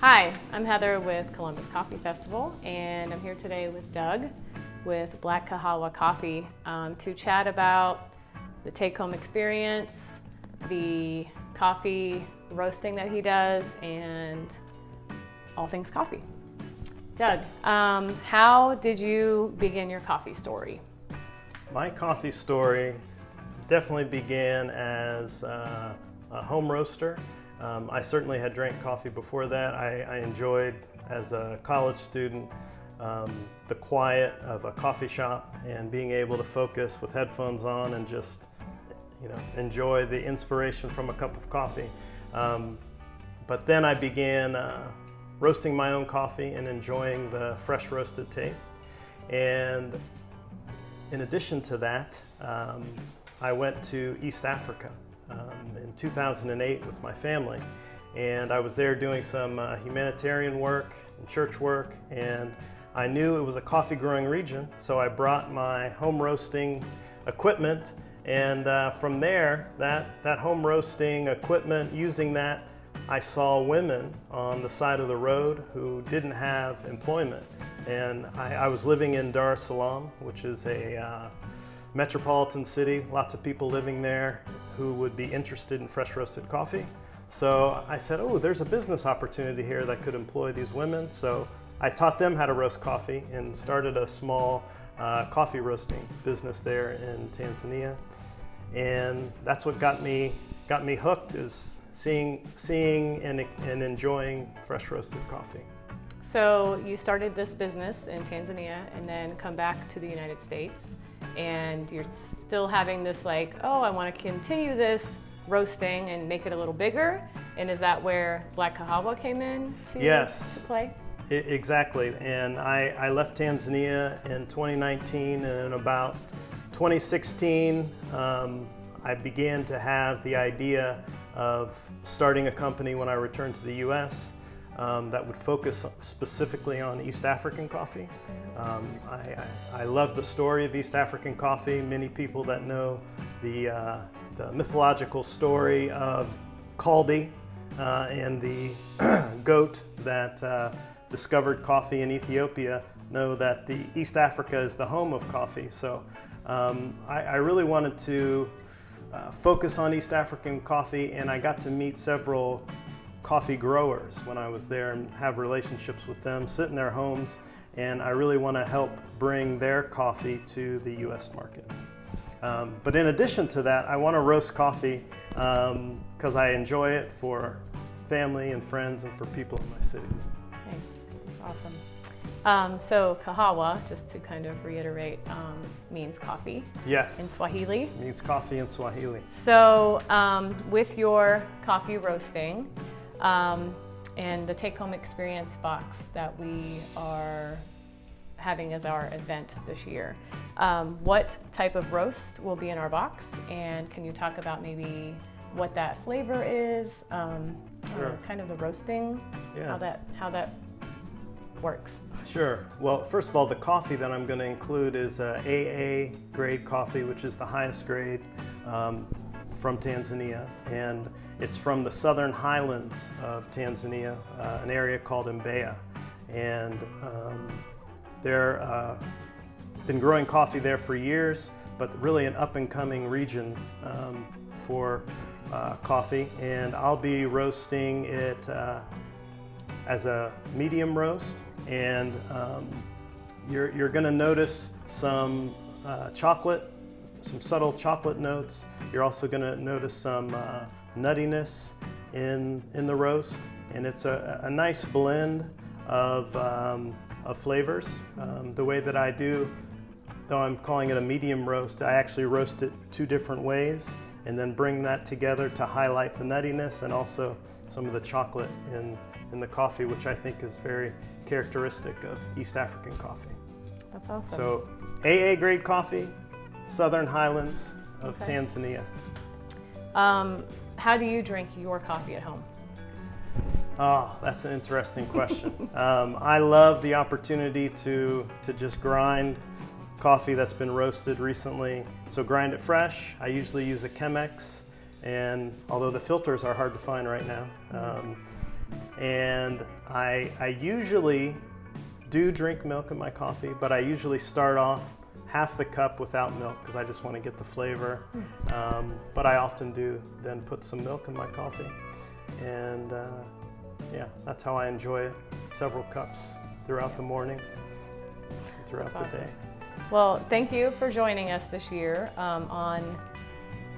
Hi, I'm Heather with Columbus Coffee Festival, and I'm here today with Doug with Black Kahawa Coffee to chat about the take-home experience, the coffee roasting that he does, and all things coffee. Doug, how did you begin your coffee story? My coffee story definitely began as a home roaster. I certainly had drank coffee before that. I enjoyed, as a college student, the quiet of a coffee shop and being able to focus with headphones on and just, enjoy the inspiration from a cup of coffee. But then I began roasting my own coffee and enjoying the fresh roasted taste. And in addition to that, I went to East Africa in 2008 with my family, and I was there doing some humanitarian work and church work, and I knew it was a coffee growing region, so I brought my home roasting equipment, and from there, that home roasting equipment, using that, I saw women on the side of the road who didn't have employment. And I was living in Dar es Salaam, which is a metropolitan city, lots of people living there who would be interested in fresh roasted coffee. So I said, oh, there's a business opportunity here that could employ these women. So I taught them how to roast coffee and started a small coffee roasting business there in Tanzania. And that's what got me hooked, is seeing and enjoying fresh roasted coffee. So you started this business in Tanzania and then come back to the United States, and you're still having this I want to continue this roasting and make it a little bigger. And is that where Black Kahawa came in to play? Exactly. And I left Tanzania in 2019, and in about 2016, I began to have the idea of starting a company when I returned to the US that would focus specifically on East African coffee. I love the story of East African coffee. Many people that know the mythological story of Kaldi and the goat that discovered coffee in Ethiopia know that the East Africa is the home of coffee. So I really wanted to focus on East African coffee, and I got to meet several coffee growers when I was there and have relationships with them, sit in their homes, and I really want to help bring their coffee to the US market. But in addition to that, I want to roast coffee because I enjoy it for family and friends and for people in my city. Nice, awesome. So Kahawa, just to kind of reiterate, means coffee. Yes. In Swahili. It means coffee in Swahili. So with your coffee roasting and the take-home experience box that we are having as our event this year, what type of roast will be in our box? And can you talk about maybe what that flavor is, Sure. kind of the roasting, Yes. how that works? Sure. Well, first of all, the coffee that I'm going to include is AA grade coffee, which is the highest grade from Tanzania, and it's from the southern highlands of Tanzania, an area called Mbeya, and they're been growing coffee there for years, but really an up-and-coming region for coffee. And I'll be roasting it as a medium roast, and you're going to notice some chocolate, some subtle chocolate notes. You're also going to notice some nuttiness in the roast, and it's a nice blend of flavors. The way that I do, though I'm calling it a medium roast, I actually roast it two different ways and then bring that together to highlight the nuttiness and also some of the chocolate in the coffee, which I think is very characteristic of East African coffee. That's awesome. So AA grade coffee, Southern Highlands of Tanzania. How do you drink your coffee at home? Oh, that's an interesting question. I love the opportunity to just grind coffee that's been roasted recently. So grind it fresh. I usually use a Chemex, and although the filters are hard to find right now, And I usually do drink milk in my coffee, but I usually start off half the cup without milk because I just want to get the flavor. But I often do then put some milk in my coffee. And yeah, that's how I enjoy it. Several cups throughout the morning, throughout the day. Well, thank you for joining us this year on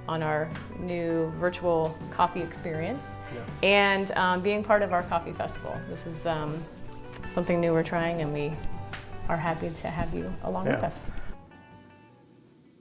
our new virtual coffee experience. Yes. And being part of our coffee festival. This is something new we're trying, and we are happy to have you along with us.